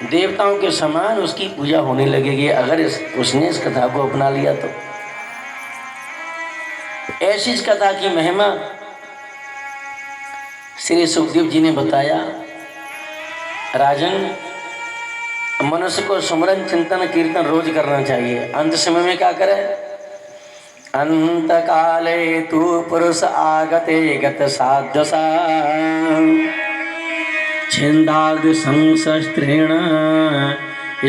देवताओं के समान उसकी पूजा होने लगेगी अगर उसने इस कथा को अपना लिया तो। ऐसी इस कथा की महिमा श्री सुखदेव जी ने बताया। राजन, मनुष्य को सुमरन चिंतन कीर्तन रोज करना चाहिए। अंत समय में क्या करे? अंत काले तू पुरुष आगते गत साध्यसा छिंदाद संशस्त्रेण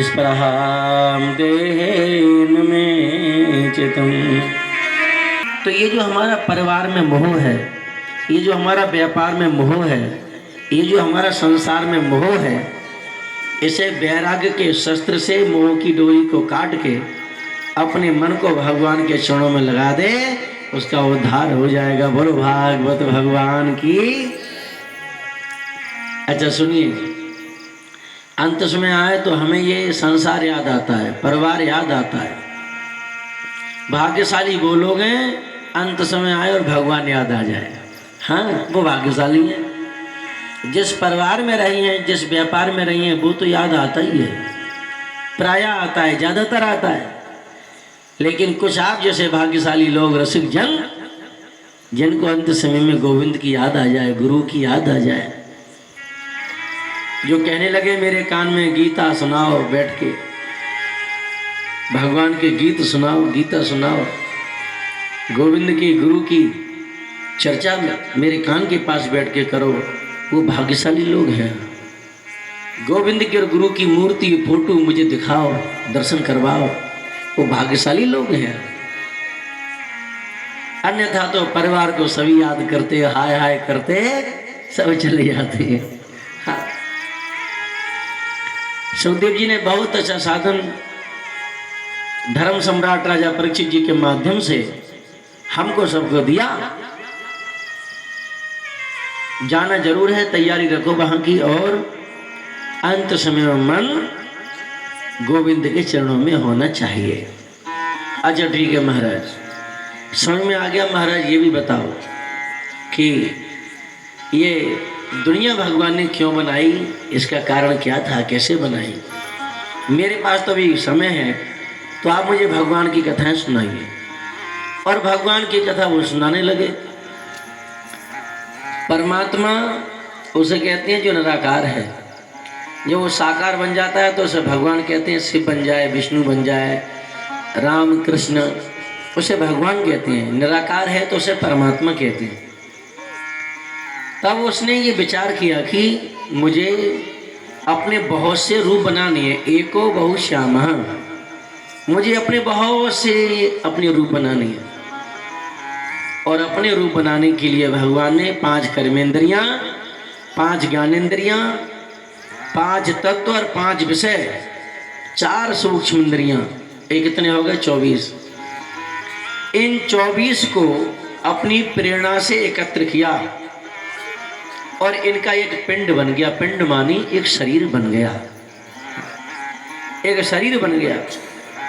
स्पृहाम देहेन में चितम। तो ये जो हमारा परिवार में मोह है, ये जो हमारा व्यापार में मोह है, ये जो हमारा संसार में मोह है, इसे वैराग्य के शस्त्र से मोह की डोरी को काट के अपने मन को भगवान के चरणों में लगा दे, उसका उद्धार हो जाएगा। बोलो भागवत भगवान की। अच्छा सुनिए, अंत समय आए तो हमें ये संसार याद आता है, परिवार याद आता है। भाग्यशाली वो लोग हैं अंत समय आए और भगवान याद आ जाए। हाँ, वो भाग्यशाली है। जिस परिवार में रही हैं, जिस व्यापार में रही हैं, वो तो याद आता ही है, प्रायः आता है, ज़्यादातर आता है। लेकिन कुछ आप जैसे भाग्यशाली लोग, रसिक जन, जिनको अंत समय में गोविंद की याद आ जाए, गुरु की याद आ जाए, जो कहने लगे मेरे कान में गीता सुनाओ, बैठ के भगवान के गीत सुनाओ, गीता सुनाओ, गोविंद की गुरु की चर्चा मेरे कान के पास बैठ के करो, वो भाग्यशाली लोग हैं। गोविंद के और गुरु की मूर्ति फोटो मुझे दिखाओ, दर्शन करवाओ, वो भाग्यशाली लोग हैं। अन्यथा तो परिवार को सभी याद करते, हाय हाय करते सब चले जाते हैं। हाँ। सुखदेव जी ने बहुत अच्छा साधन धर्म सम्राट राजा परीक्षित जी के माध्यम से हमको सबको दिया। जाना जरूर है, तैयारी रखो वहां की, और अंत समय में मन गोविंद के चरणों में होना चाहिए। अच्छा ठीक है महाराज, समझ में आ गया। महाराज ये भी बताओ कि ये दुनिया भगवान ने क्यों बनाई, इसका कारण क्या था, कैसे बनाई? मेरे पास तो अभी समय है, तो आप मुझे भगवान की कथाएं सुनाइए। और भगवान की कथा वो सुनाने लगे। परमात्मा उसे कहते हैं जो निराकार है। जो वो साकार बन जाता है तो उसे भगवान कहते हैं। शिव बन जाए, विष्णु बन जाए, राम कृष्ण, उसे भगवान कहते हैं। निराकार है तो उसे परमात्मा कहते हैं। तब उसने ये विचार किया कि मुझे अपने बहुत से रूप बनाने हैं। एको बहु श्यामः, मुझे अपने बहुत से अपने रूप बनाने हैं। और अपने रूप बनाने के लिए भगवान ने 5 कर्मेंद्रियां, 5 ज्ञानेंद्रियां, 5 तत्व और 5 विषय, 4 सूक्ष्म इंद्रियां, ये कितने हो गए? 24। इन 24 को अपनी प्रेरणा से एकत्र किया और इनका एक पिंड बन गया। पिंड मानी एक शरीर बन गया, एक शरीर बन गया।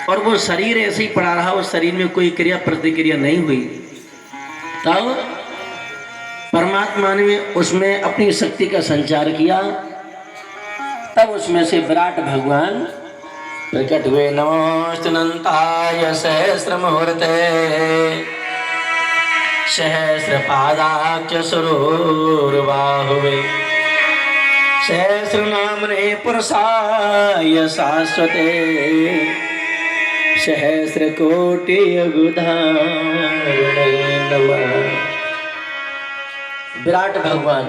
और वो शरीर ऐसे ही पड़ा रहा, उस शरीर में कोई क्रिया प्रतिक्रिया नहीं हुई। तब परमात्मा ने उसमें अपनी शक्ति का संचार किया। तब उसमें से विराट भगवान प्रकट हुए। नमोस्तुनंताय सहस्रमूर्ते सहस्रपादाख्य सुरूर्बाहुवे सहस्रनामने पुरुषाय शाश्वते सहस्रकोटि युगधारिणे नमः। विराट भगवान,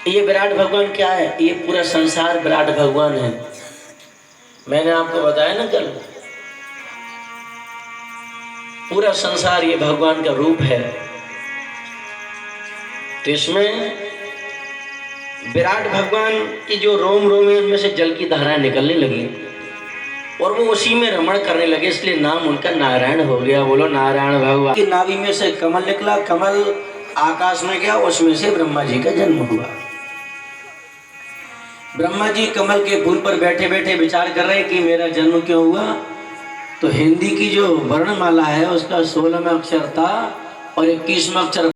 ये विराट भगवान क्या है? ये पूरा संसार विराट भगवान है। मैंने आपको बताया ना कल, पूरा संसार ये भगवान का रूप है। तो इसमें विराट भगवान की जो रोम रोम है उनमें से जल की धाराएं निकलने लगी और वो उसी में रमण करने लगे, इसलिए नाम उनका नारायण हो गया। बोलो नारायण भगवान की नाभि में से कमल निकला, कमल आकाश में गया, उसमें से ब्रह्मा जी का जन्म हुआ। ब्रह्मा जी कमल के फूल पर बैठे बैठे विचार कर रहे कि मेरा जन्म क्यों हुआ। तो हिंदी की जो वर्णमाला है उसका 16वां अक्षर था और 21वां अक्षर